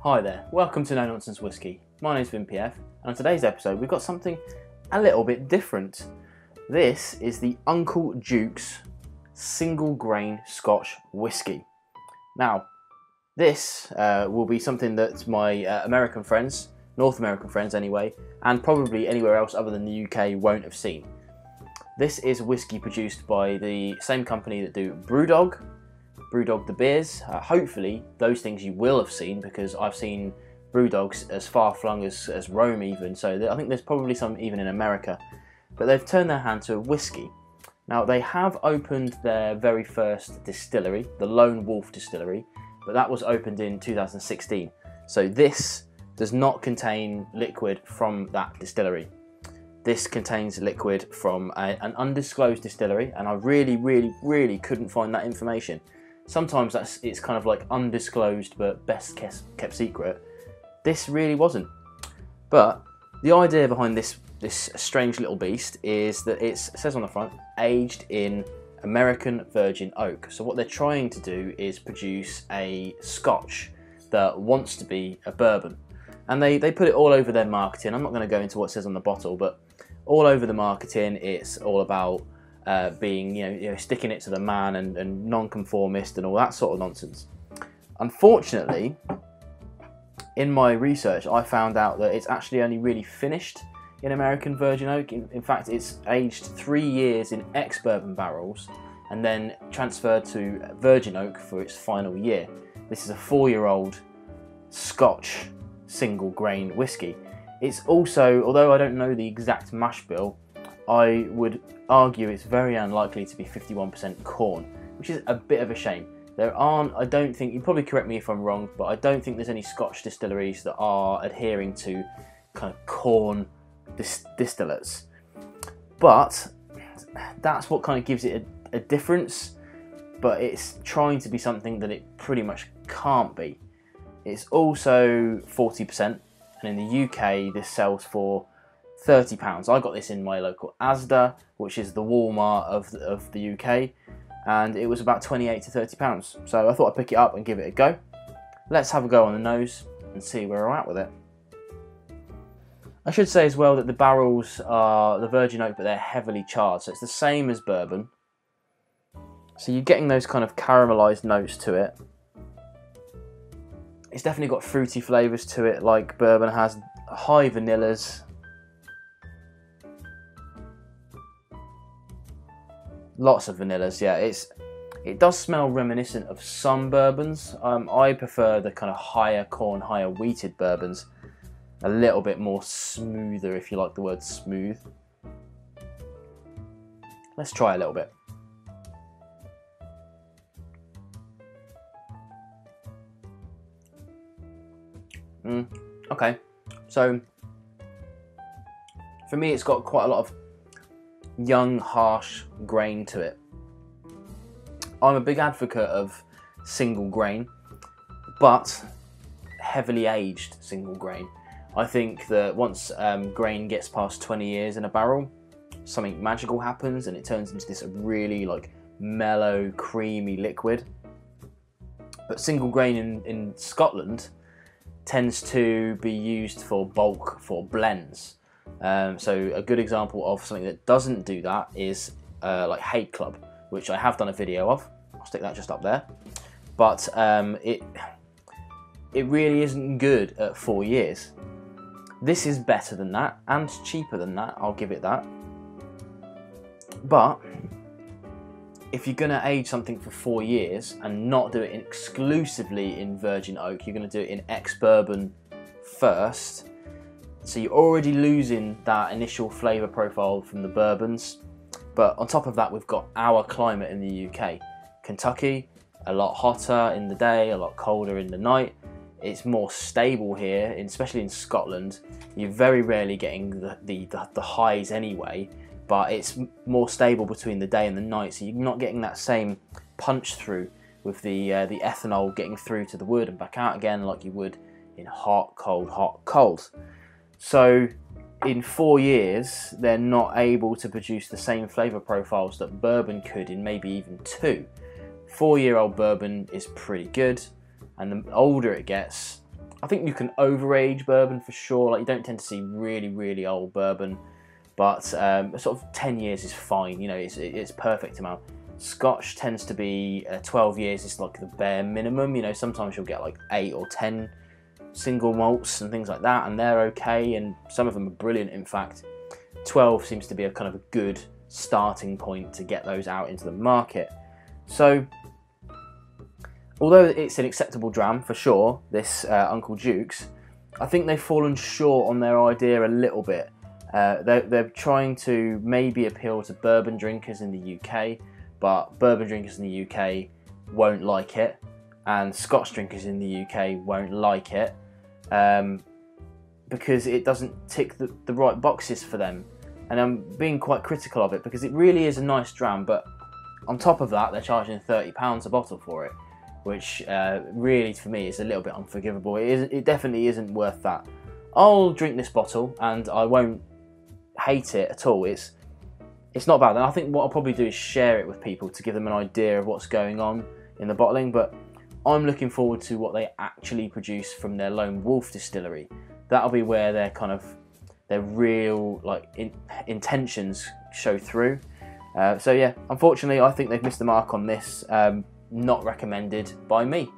Hi there, welcome to Nonsense Whisky. My name's VinPF, and on today's episode we've got something a little bit different. This is the Uncle Jukes single grain Scotch whisky. Now, this will be something that my American friends, North American friends anyway, and probably anywhere else other than the UK won't have seen. This is whiskey produced by the same company that do Brewdog the beers. Hopefully those things you will have seen, because I've seen Brewdogs as far flung as Rome even, so I think there's probably some even in America. But they've turned their hand to whiskey. Now they have opened their very first distillery, the Lone Wolf Distillery, but that was opened in 2016. So this does not contain liquid from that distillery. This contains liquid from an undisclosed distillery, and I really couldn't find that information. Sometimes it's kind of like undisclosed but best kept secret. This really wasn't. But the idea behind this strange little beast is that it says on the front, aged in American virgin oak. So what they're trying to do is produce a Scotch that wants to be a bourbon. And they put it all over their marketing. I'm not going to go into what it says on the bottle, but all over the marketing it's all about being, sticking it to the man and non-conformist and all that sort of nonsense. Unfortunately, in my research, I found out that it's actually only really finished in American virgin oak. In fact, it's aged 3 years in ex-bourbon barrels and then transferred to virgin oak for its final year. This is a 4-year-old Scotch single grain whiskey. It's also, although I don't know the exact mash bill, I would argue it's very unlikely to be 51% corn, which is a bit of a shame. There aren't, I don't think, you probably correct me if I'm wrong, but I don't think there's any Scotch distilleries that are adhering to kind of corn distillates. But that's what kind of gives it a difference, but it's trying to be something that it pretty much can't be. It's also 40%, and in the UK this sells for £30. I got this in my local Asda, which is the Walmart of the UK, and it was about £28 to £30. So I thought I'd pick it up and give it a go. Let's have a go on the nose and see where we're at with it. I should say as well that the barrels are the virgin oak, but they're heavily charred, so it's the same as bourbon. So you're getting those kind of caramelised notes to it. It's definitely got fruity flavours to it, like bourbon has. High vanillas. Lots of vanillas, yeah. It does smell reminiscent of some bourbons. I prefer the kind of higher corn, higher wheated bourbons. A little bit more smoother, if you like the word smooth. Let's try a little bit. Okay, so for me it's got quite a lot of young, harsh grain to it. I'm a big advocate of single grain, but heavily aged single grain. I think that once grain gets past 20 years in a barrel, something magical happens and it turns into this really like mellow, creamy liquid. But single grain in Scotland tends to be used for bulk, for blends. So a good example of something that doesn't do that is like Hate Club, which I have done a video of. I'll stick that just up there. But it really isn't good at 4 years. This is better than that and cheaper than that, I'll give it that. But if you're going to age something for 4 years and not do it exclusively in virgin oak, you're going to do it in ex-bourbon first. So you're already losing that initial flavour profile from the bourbons. But on top of that, we've got our climate in the UK. Kentucky, a lot hotter in the day, a lot colder in the night. It's more stable here, especially in Scotland. You're very rarely getting the highs anyway, but it's more stable between the day and the night, so you're not getting that same punch through with the ethanol getting through to the wood and back out again like you would in hot, cold. So in 4 years, they're not able to produce the same flavour profiles that bourbon could in maybe even 2. 4-year-old bourbon is pretty good, and the older it gets, I think you can overage bourbon for sure. Like, you don't tend to see really, really old bourbon, but sort of 10 years is fine. You know, it's perfect amount. Scotch tends to be 12 years is like the bare minimum. You know, sometimes you'll get like 8 or 10 single malts and things like that, and they're okay, and some of them are brilliant. In fact, 12 seems to be a kind of a good starting point to get those out into the market. So although it's an acceptable dram for sure, this Uncle Jukes, I think they've fallen short on their idea a little bit. They're trying to maybe appeal to bourbon drinkers in the UK, but bourbon drinkers in the UK won't like it, and Scotch drinkers in the UK won't like it, because it doesn't tick the right boxes for them. And I'm being quite critical of it because it really is a nice dram, but on top of that, they're charging £30 a bottle for it, which really, for me, is a little bit unforgivable. It definitely isn't worth that. I'll drink this bottle and I won't hate it at all. It's not bad, and I think what I'll probably do is share it with people to give them an idea of what's going on in the bottling, but I'm looking forward to what they actually produce from their Lone Wolf Distillery. That'll be where their real intentions show through. So yeah, unfortunately, I think they've missed the mark on this. Not recommended by me.